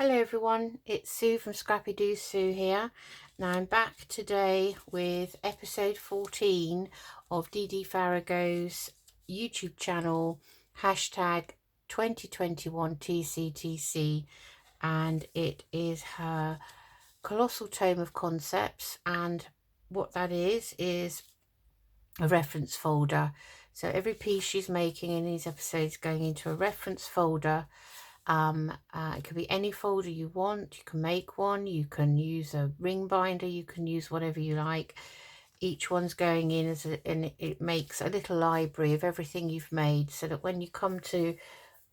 Hello everyone, it's Sue from Scrappy Doo Sue here. Now I'm back today with episode 14 of Dee Dee Farago's YouTube channel, hashtag 2021 TCTC, and it is her colossal tome of concepts, and what that is a reference folder. So every piece she's making in these episodes going into a reference folder. It could be any folder you want. You can make one, you can use a ring binder, you can use whatever you like. Each one's going in and it makes a little library of everything you've made, so that when you come to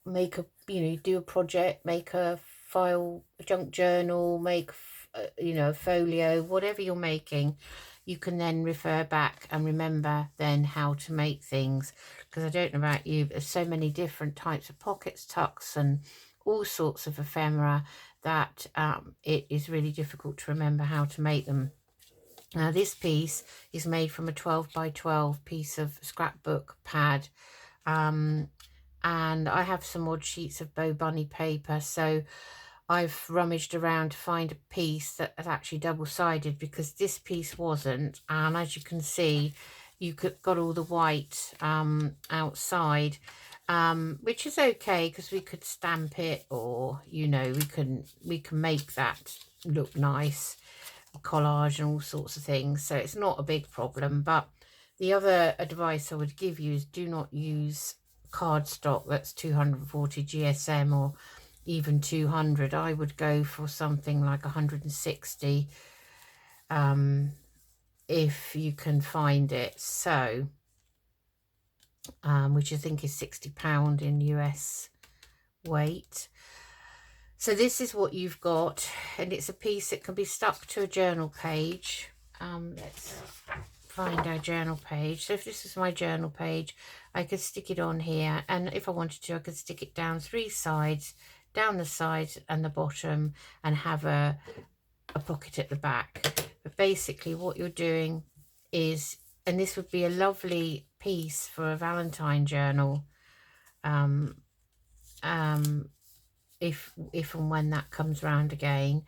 make do a project, make a file, a junk journal, make a folio, whatever you're making, you can then refer back and remember then how to make things. Because I don't know about you, but there's so many different types of pockets, tucks, and all sorts of ephemera that it is really difficult to remember how to make them. Now this piece is made from a 12 by 12 piece of scrapbook pad, and I have some odd sheets of Bow Bunny paper, so I've rummaged around to find a piece that is actually double-sided, because this piece wasn't, and as you can see, got all the white outside, which is okay because we could stamp it, or we can make that look nice, collage and all sorts of things, so it's not a big problem. But the other advice I would give you is do not use cardstock that's 240 GSM or even 200. I would go for something like 160 if you can find it, so which I think is £60 in US weight. So this is what you've got, and it's a piece that can be stuck to a journal page. Let's find our journal page. So if this is my journal page, I could stick it on here, and if I wanted to, I could stick it down three sides, down the sides and the bottom, and have a pocket at the back. But basically what you're doing is, and this would be a lovely piece for a Valentine journal, if and when that comes round again.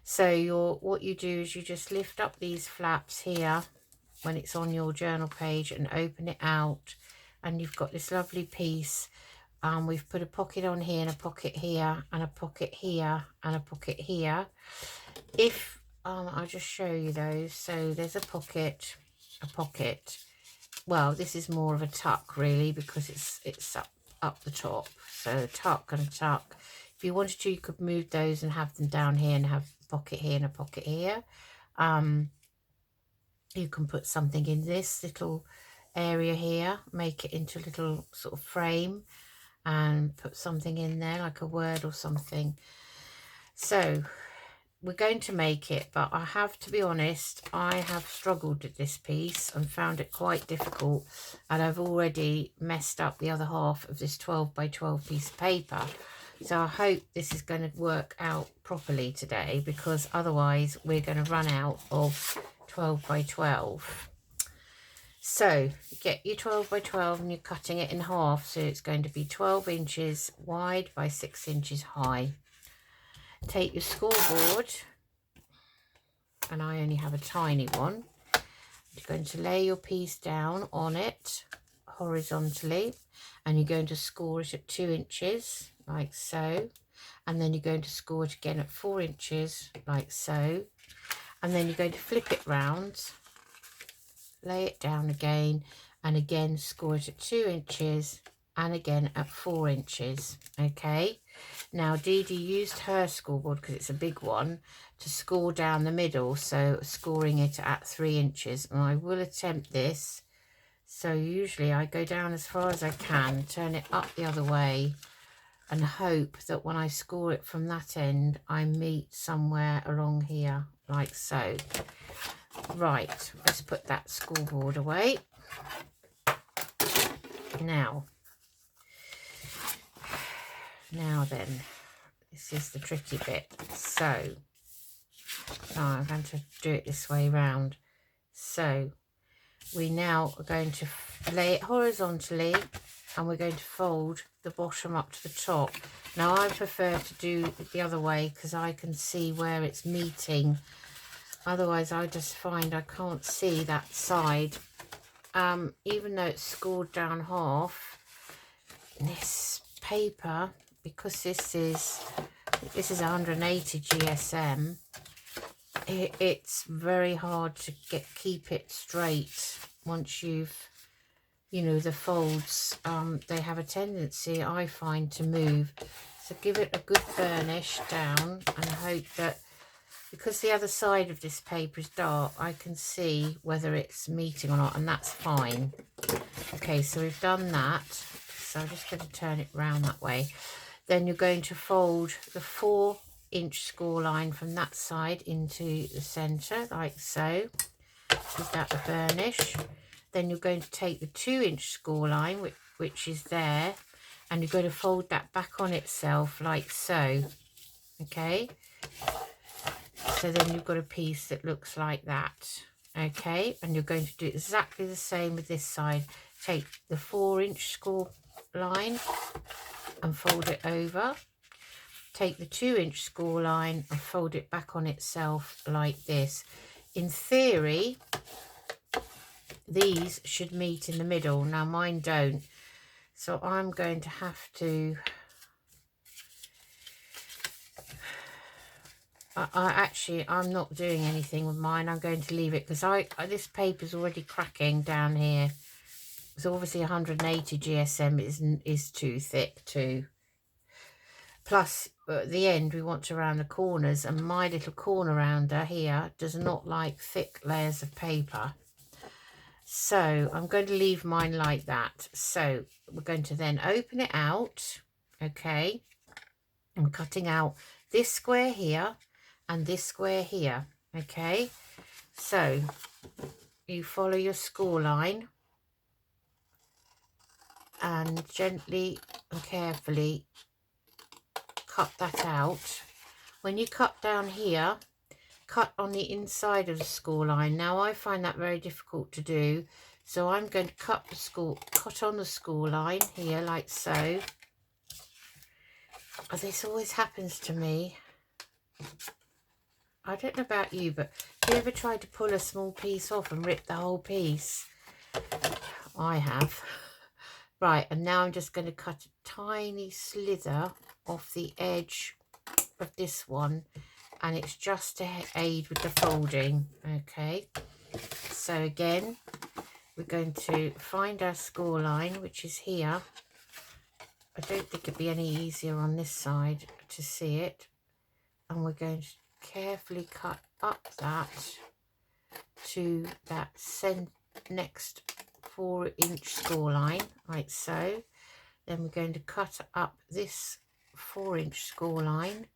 So what you do is you just lift up these flaps here when it's on your journal page and open it out, and you've got this lovely piece. We've put a pocket on here and a pocket here and a pocket here and a pocket here. If I'll just show you those. So there's a pocket. Well, this is more of a tuck really, because it's up the top. So a tuck and a tuck. If you wanted to, you could move those and have them down here and have a pocket here and a pocket here. You can put something in this little area here, make it into a little sort of frame, and put something in there like a word or something. So we're going to make it, but I have to be honest, I have struggled with this piece and found it quite difficult, and I've already messed up the other half of this 12 by 12 piece of paper. So I hope this is going to work out properly today, because otherwise we're going to run out of 12 by 12. So you get your 12 by 12 and you're cutting it in half, so it's going to be 12 inches wide by 6 inches high. Take your scoreboard, and I only have a tiny one. You're going to lay your piece down on it horizontally, and you're going to score it at 2 inches like so, and then you're going to score it again at 4 inches like so, and then you're going to flip it round, lay it down again, and again score it at 2 inches and again at 4 inches. Okay, now Dee Dee used her scoreboard, because it's a big one, to score down the middle, so scoring it at 3 inches, and I will attempt this. So usually I go down as far as I can, turn it up the other way, and hope that when I score it from that end, I meet somewhere along here like so. Right, let's put that scoreboard away. Now then, this is the tricky bit. So I'm going to do it this way round. So we now are going to lay it horizontally, and we're going to fold the bottom up to the top. Now I prefer to do it the other way because I can see where it's meeting. Otherwise I just find I can't see that side. Even though it's scored down half, this paper, because this is 180 GSM, it's very hard to keep it straight once you've, you know, the folds, they have a tendency, I find, to move. So give it a good burnish down and hope that, because the other side of this paper is dark, I can see whether it's meeting or not, and that's fine. Okay, so we've done that. So I'm just going to turn it round that way. Then you're going to fold the 4-inch score line from that side into the centre, like so. Give that a burnish. Then you're going to take the 2-inch score line, which is there, and you're going to fold that back on itself, like so. Okay. So then you've got a piece that looks like that. Okay, and you're going to do exactly the same with this side. Take the 4-inch score line and fold it over. Take the 2-inch score line and fold it back on itself like this. In theory, these should meet in the middle. Now mine don't. So I'm going to have to... I'm not doing anything with mine. I'm going to leave it because this paper's already cracking down here. So obviously 180 GSM is too thick too. Plus at the end we want to round the corners, and my little corner rounder here does not like thick layers of paper. So I'm going to leave mine like that. So we're going to then open it out. Okay. I'm cutting out this square here and this square here. Okay, so you follow your score line and gently and carefully cut that out. When you cut down here, cut on the inside of the score line. Now I find that very difficult to do, so I'm going to cut on the score line here like so. Oh, this always happens to me. I don't know about you, but have you ever tried to pull a small piece off and rip the whole piece? I have. Right, and now I'm just going to cut a tiny slither off the edge of this one, and it's just to aid with the folding. Okay, so again, we're going to find our score line, which is here. I don't think it'd be any easier on this side to see it, and we're going to carefully cut up that to that next 4-inch score line, like so. Then we're going to cut up this 4-inch score line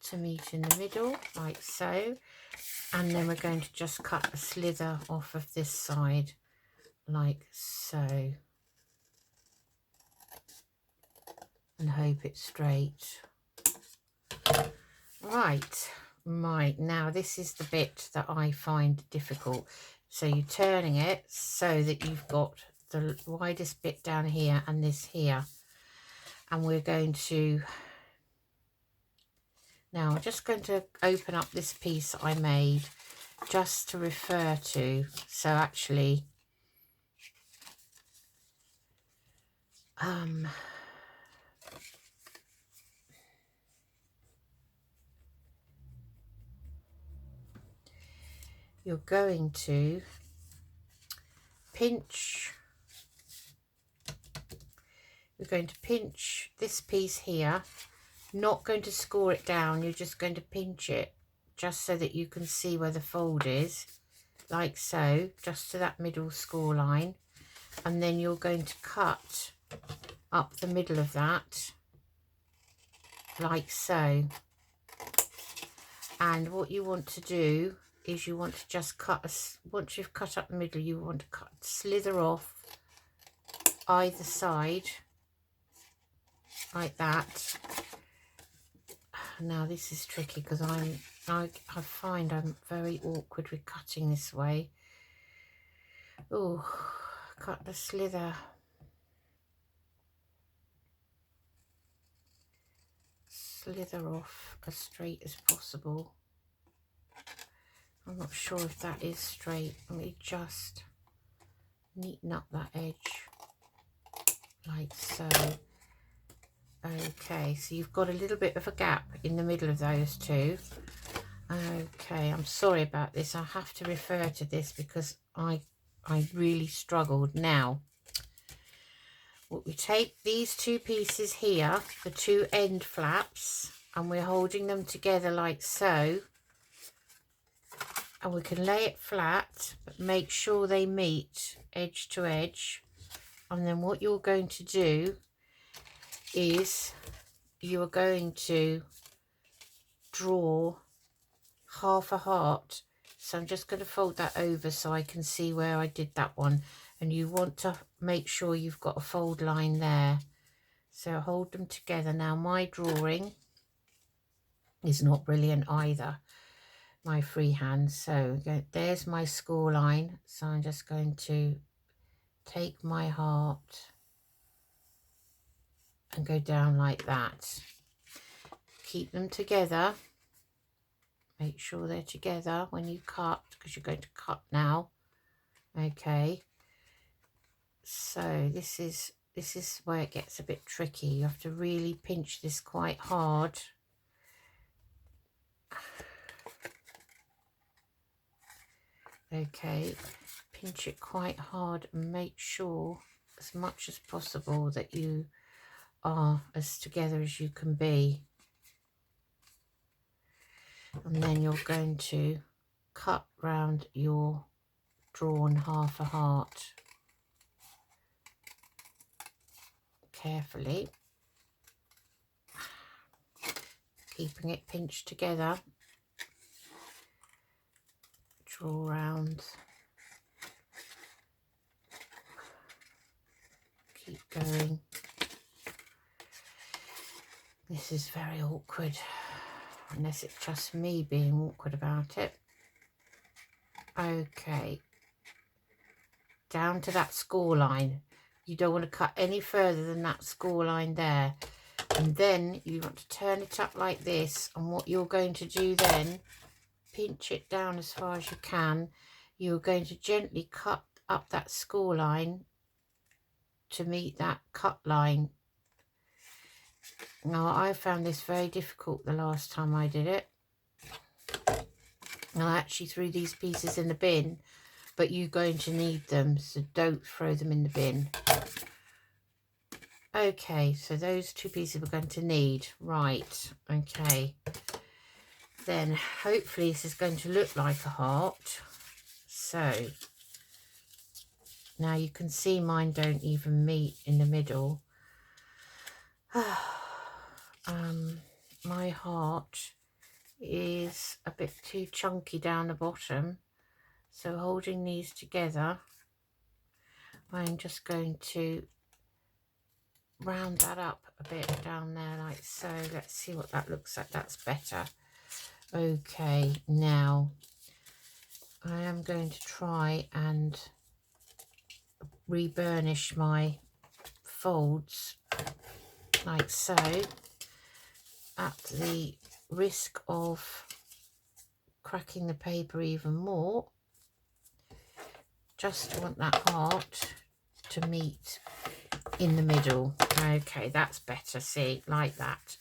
to meet in the middle, like so. And then we're going to just cut a slither off of this side, like so. And hope it's straight. Right, now this is the bit that I find difficult. So you're turning it so that you've got the widest bit down here and this here. And we're going to... Now I'm just going to open up this piece I made just to refer to. So actually... you're going to pinch, you're going to pinch this piece here, not going to score it down, you're just going to pinch it just so that you can see where the fold is, like so, just to that middle score line, and then you're going to cut up the middle of that, like so. And what you want to do is you want to just once you've cut up the middle, you want to slither off either side like that. Now this is tricky because I find I'm very awkward with cutting this way. Oh, cut the slither. slither off as straight as possible. I'm not sure if that is straight. Let me just neaten up that edge like so. Okay, so you've got a little bit of a gap in the middle of those two. Okay, I'm sorry about this. I have to refer to this because I really struggled. Now, we take these two pieces here, the two end flaps, and we're holding them together like so. And we can lay it flat, but make sure they meet edge to edge. And then what you're going to do is you are going to draw half a heart. So I'm just going to fold that over so I can see where I did that one. And you want to make sure you've got a fold line there. So hold them together. Now my drawing is not brilliant either, my freehand. So there's my score line. So I'm just going to take my heart and go down like that. Keep them together. Make sure they're together when you cut, because you're going to cut now. Okay. So this is where it gets a bit tricky. You have to really pinch this quite hard. Okay, pinch it quite hard and make sure as much as possible that you are as together as you can be. And then you're going to cut round your drawn half a heart carefully, keeping it pinched together. Draw round, keep going. This is very awkward, unless it's just me being awkward about it. Okay, down to that score line. You don't want to cut any further than that score line there. And then you want to turn it up like this, and what you're going to do then, pinch it down as far as you can. You're going to gently cut up that score line to meet that cut line. Now, I found this very difficult the last time I did it. And I actually threw these pieces in the bin, but you're going to need them, so don't throw them in the bin. Okay, so those two pieces we're going to need. Right, okay. Then hopefully this is going to look like a heart. So now you can see mine don't even meet in the middle. My heart is a bit too chunky down the bottom, so holding these together, I'm just going to round that up a bit down there like so. Let's see what that looks like. That's better. Okay, now I am going to try and reburnish my folds like so, at the risk of cracking the paper even more. Just want that heart to meet in the middle. Okay, that's better. See, like that.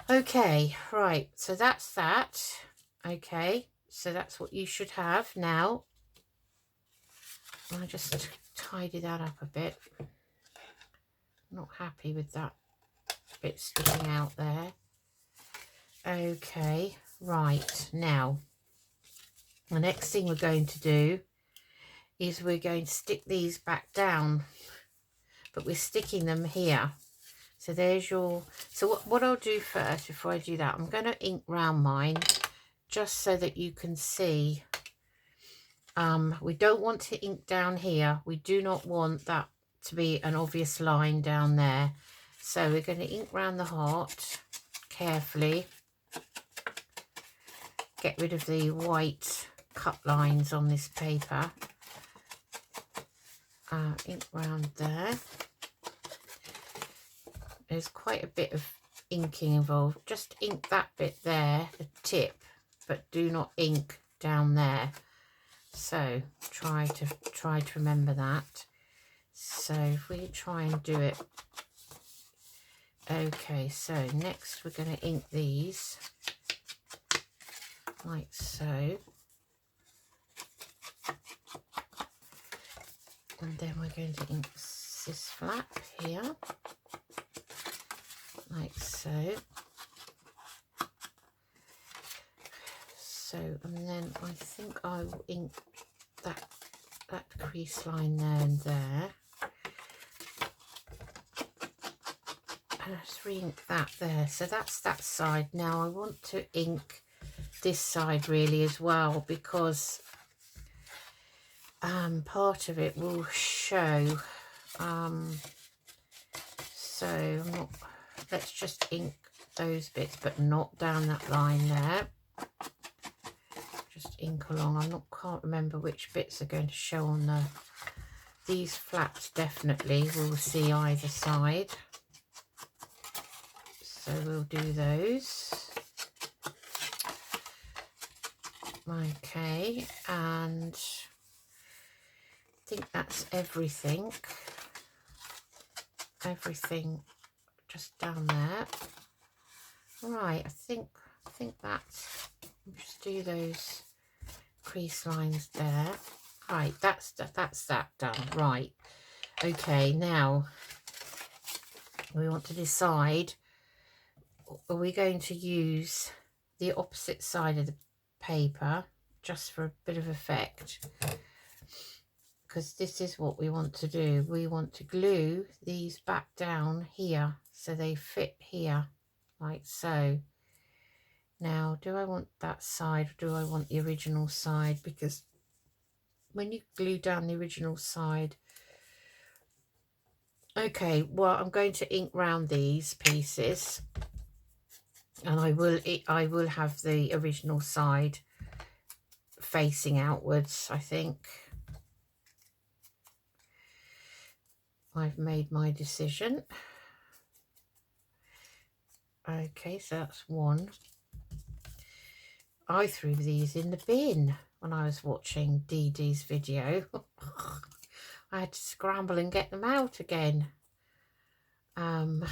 Okay, right, so that's that. Okay, so that's what you should have now. I just tidy that up a bit. Not happy with that bit sticking out there. Okay, right, now the next thing we're going to do is we're going to stick these back down, but we're sticking them here. So there's your, so what I'll do first before I do that, I'm going to ink round mine just so that you can see. We don't want to ink down here. We do not want that to be an obvious line down there. So we're going to ink round the heart carefully. Get rid of the white cut lines on this paper. Ink round there. There's quite a bit of inking involved. Just ink that bit there, the tip, but do not ink down there. So try to remember that. So if we try and do it. Okay, so next we're going to ink these like so. And then we're going to ink this flap here, like so. So, and then I think I will ink that crease line there and there. And just re-ink that there. So that's that side. Now I want to ink this side really as well, because part of it will show. So I'm not, let's just ink those bits, but not down that line there. Just ink along. Can't remember which bits are going to show on these flaps. Definitely we'll see either side. So we'll do those. Okay, and I think that's everything. Everything just down there. Right, I think that's, just do those crease lines there. Right, that's that done. Right, okay, now we want to decide, are we going to use the opposite side of the paper just for a bit of effect? Because this is what we want to do. We want to glue these back down here so they fit here, like so. Now, do I want that side or do I want the original side? Because when you glue down the original side... Okay, well, I'm going to ink round these pieces, and I will have the original side facing outwards, I think. I've made my decision. Okay, so that's one. I threw these in the bin when I was watching Dee Dee's video. I had to scramble and get them out again. Oh,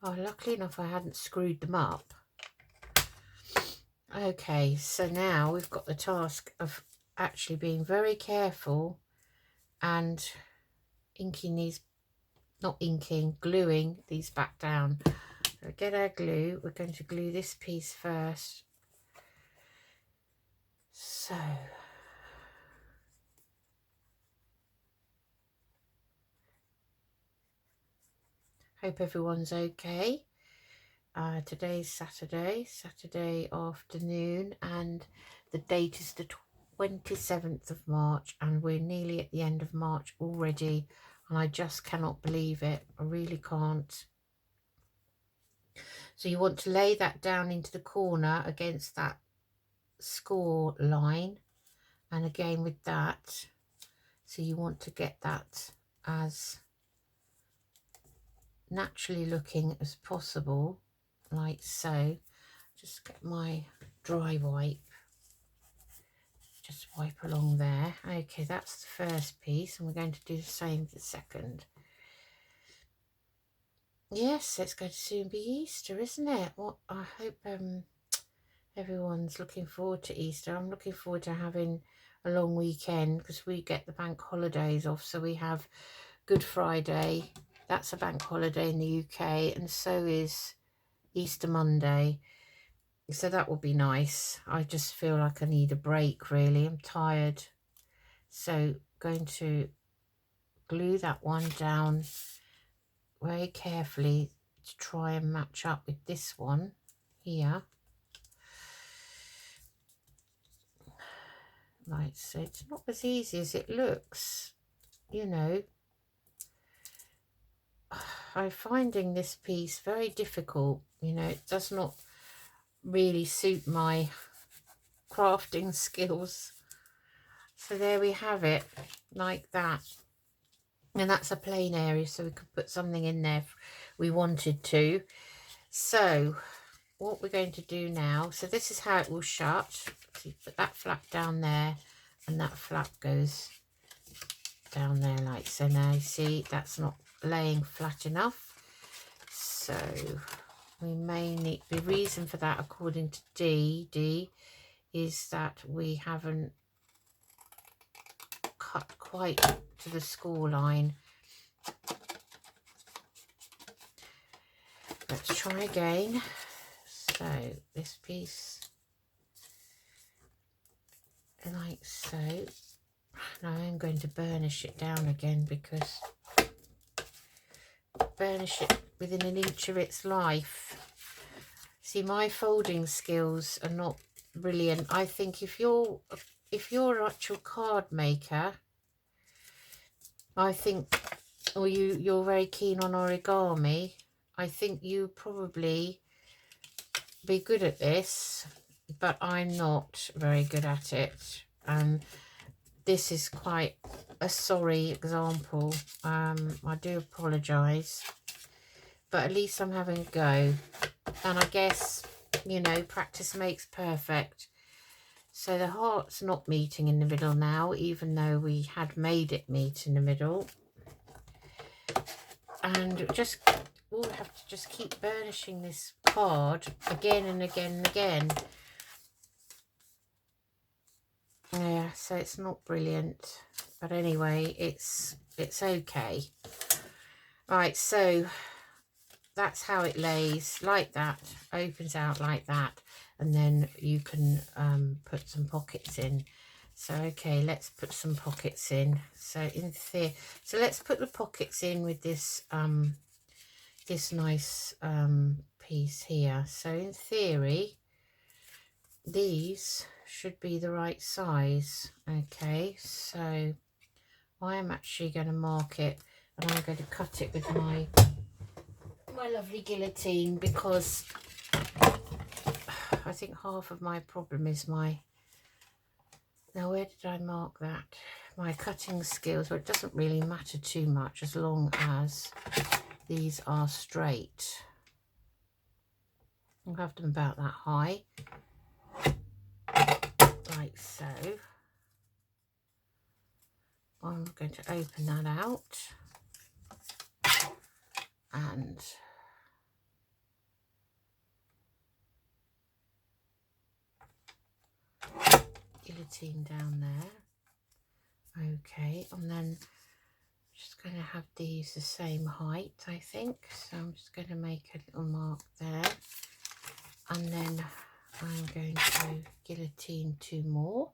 luckily enough I hadn't screwed them up. Okay, so now we've got the task of actually being very careful and inking these, not inking, gluing these back down. So get our glue. We're going to glue this piece first. So hope everyone's okay. Today's Saturday afternoon, and the date is the 27th of March, and we're nearly at the end of March already, and I just cannot believe it. I really can't. So you want to lay that down into the corner against that score line, and again with that, so you want to get that as naturally looking as possible, like so. Just get my dry wipe, just wipe along there. Okay, that's the first piece, and we're going to do the same with the second. Yes, it's going to soon be Easter, isn't it? Well, I hope everyone's looking forward to Easter. I'm looking forward to having a long weekend, because we get the bank holidays off. So we have Good Friday, that's a bank holiday in the UK, and so is Easter Monday. So that will be nice. I just feel like I need a break, really. I'm tired. So going to glue that one down very carefully to try and match up with this one here. Right, so it's not as easy as it looks, you know. I'm finding this piece very difficult, you know. It does not really suit my crafting skills. So there we have it, like that. and that's a plain area, so we could put something in there if we wanted to. So what we're going to do now, so this is how it will shut. So you put that flap down there, and that flap goes down there like so. Now you see that's not laying flat enough, so we may need, the reason for that according to Dee is that we haven't cut quite to the score line. Let's try again. So this piece like so. Now I'm going to burnish it down again, because burnish it within an inch of its life. See, my folding skills are not brilliant. I think if you're an actual card maker, I think, or you're very keen on origami, I think you probably be good at this, but I'm not very good at it. This is quite a sorry example. I do apologise, but at least I'm having a go. And I guess, you know, practice makes perfect. So the heart's not meeting in the middle now, even though we had made it meet in the middle. And just, we'll have to just keep burnishing this card again and again and again. Yeah, so it's not brilliant, but anyway, it's okay. Right, so that's how it lays, like that, opens out like that, and then you can put some pockets in. So okay, let's put some pockets in. So let's put the pockets in with this this nice piece here. So in theory, these should be the right size. Okay, so I am actually going to mark it, and I'm going to cut it with my lovely guillotine, because I think half of my problem is my, now where did I mark that? My cutting skills. Well, it doesn't really matter too much as long as these are straight. I'll have them about that high, like so. I'm going to open that out and guillotine down there. Okay, and then just going to have these the same height, I think. So I'm just going to make a little mark there, and then I'm going to guillotine 2 more.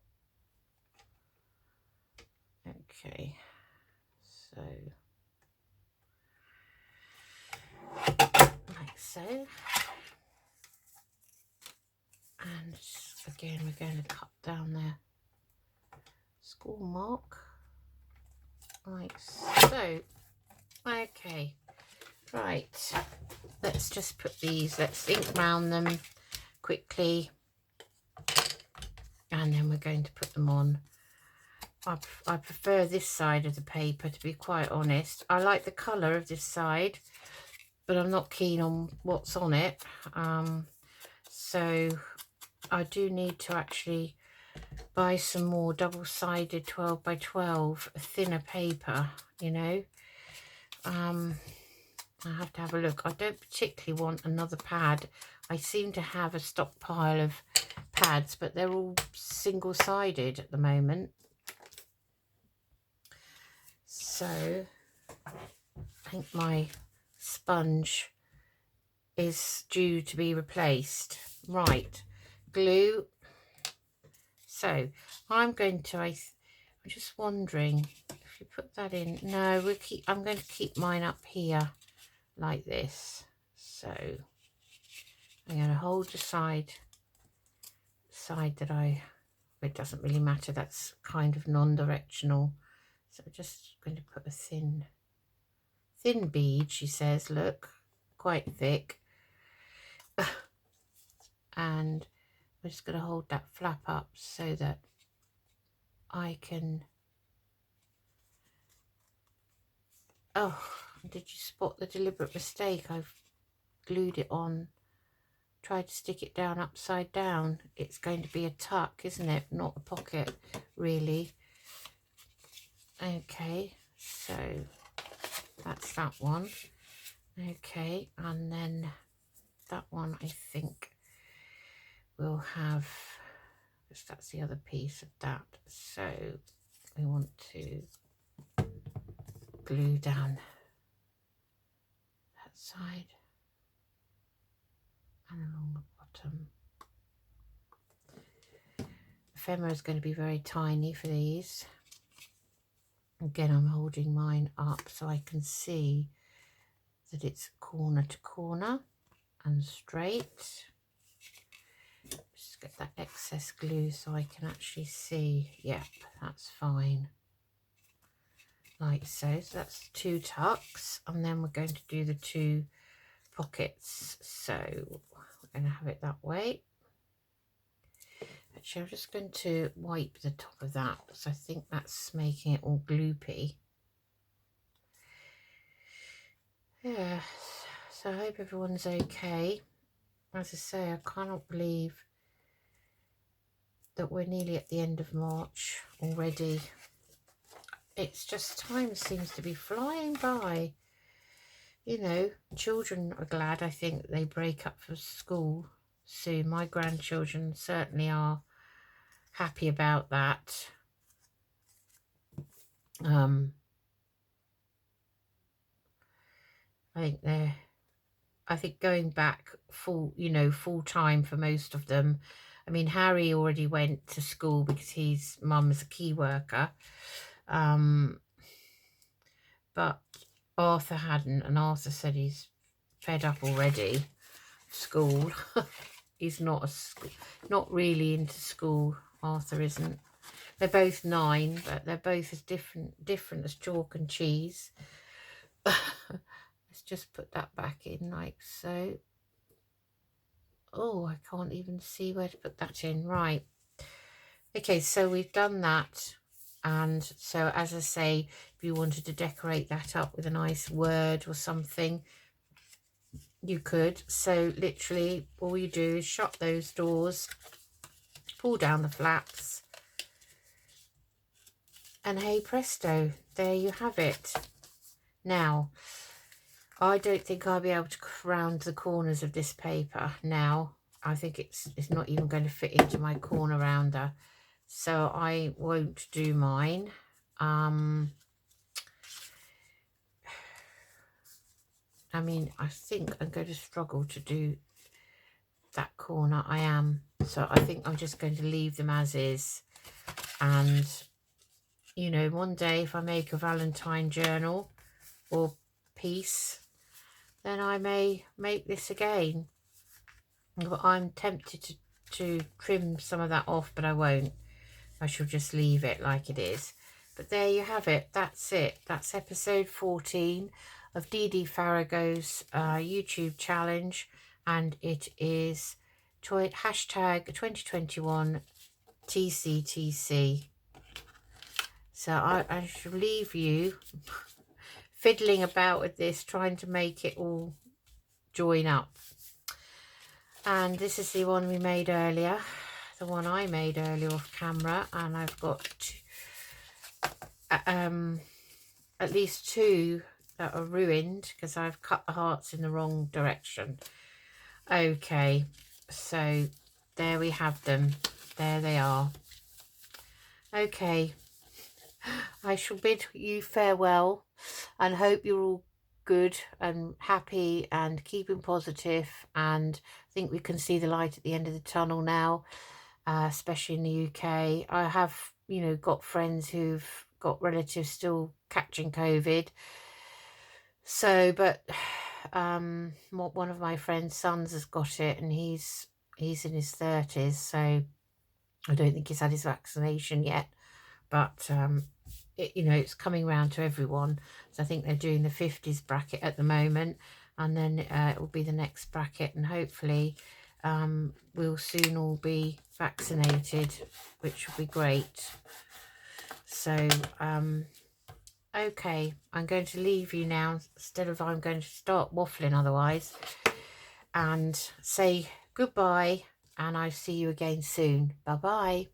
Okay, so like so, and again we're going to cut down their score mark like so. Okay, right, let's just put these, let's ink round them quickly, and then we're going to put them on. I prefer this side of the paper, to be quite honest. I like the colour of this side, but I'm not keen on what's on it. So I do need to actually buy some more double-sided 12 by 12 thinner paper, you know. I have to have a look. I don't particularly want another pad. I seem to have a stockpile of pads, but they're all single-sided at the moment. So I think my sponge is due to be replaced. Right, glue. So I'm going to, I'm just wondering if you put that in. No, I'm going to keep mine up here like this. So I'm going to hold the side that it doesn't really matter, that's kind of non-directional. So I'm just going to put a thin bead, she says, look, quite thick. And we're just going to hold that flap up so that I can Oh, did you spot the deliberate mistake? I've glued it on, tried to stick it down upside down. It's going to be a tuck, isn't it? Not a pocket, really. Okay, so that's that one. Okay, and then that one I think we'll have, because that's the other piece of that. So we want to glue down that side and along the bottom. The ephemera is going to be very tiny for these. Again, I'm holding mine up so I can see that it's corner to corner and straight. Just get that excess glue so I can actually see. Yep, that's fine. Like so. So that's 2 tucks, and then we're going to do the 2 pockets. So we're going to have it that way. Actually, I'm just going to wipe the top of that because I think that's making it all gloopy. Yeah, so I hope everyone's okay. As I say, I cannot believe that we're nearly at the end of March already. It's just, time seems to be flying by. You know, children are glad, I think, that they break up for school soon. My grandchildren certainly are happy about that. I think going back full time for most of them. I mean, Harry already went to school because his mum is a key worker. But Arthur hadn't, and Arthur said he's fed up already. School. He's not really into school. Arthur isn't. They're both 9, but they're both as different as chalk and cheese. Let's just put that back in like so. Oh, I can't even see where to put that in. Right. Okay, so we've done that. And so, as I say, if you wanted to decorate that up with a nice word or something, you could. So literally all you do is shut those doors, pull down the flaps, and hey presto, there you have it. Now, I don't think I'll be able to round the corners of this paper now. I think it's not even going to fit into my corner rounder, so I won't do mine. I mean, I think I'm going to struggle to do that corner. I am. So I think I'm just going to leave them as is. And, you know, one day if I make a Valentine journal or piece, then I may make this again. But I'm tempted to trim some of that off, but I won't. I shall just leave it like it is. But there you have it. That's it. That's episode 14 of Dee Dee Farago's YouTube challenge. And it is hashtag 2021 TCTC. So I shall leave you fiddling about with this, trying to make it all join up. And this is the one we made earlier, the one I made earlier off camera, and I've got at least 2 that are ruined because I've cut the hearts in the wrong direction. Okay, so there we have them. There they are. Okay, I shall bid you farewell and hope you're all good and happy and keeping positive, and I think we can see the light at the end of the tunnel now, especially in the UK. I have, you know, got friends who've got relatives still catching COVID. So, but one of my friend's sons has got it, and he's in his 30s, so I don't think he's had his vaccination yet, but you know, it's coming round to everyone. So I think they're doing the 50s bracket at the moment, and then it will be the next bracket, and hopefully we'll soon all be vaccinated, which will be great. So Okay, I'm going to leave you now instead of I'm going to start waffling otherwise, and say goodbye, and I'll see you again soon. Bye bye.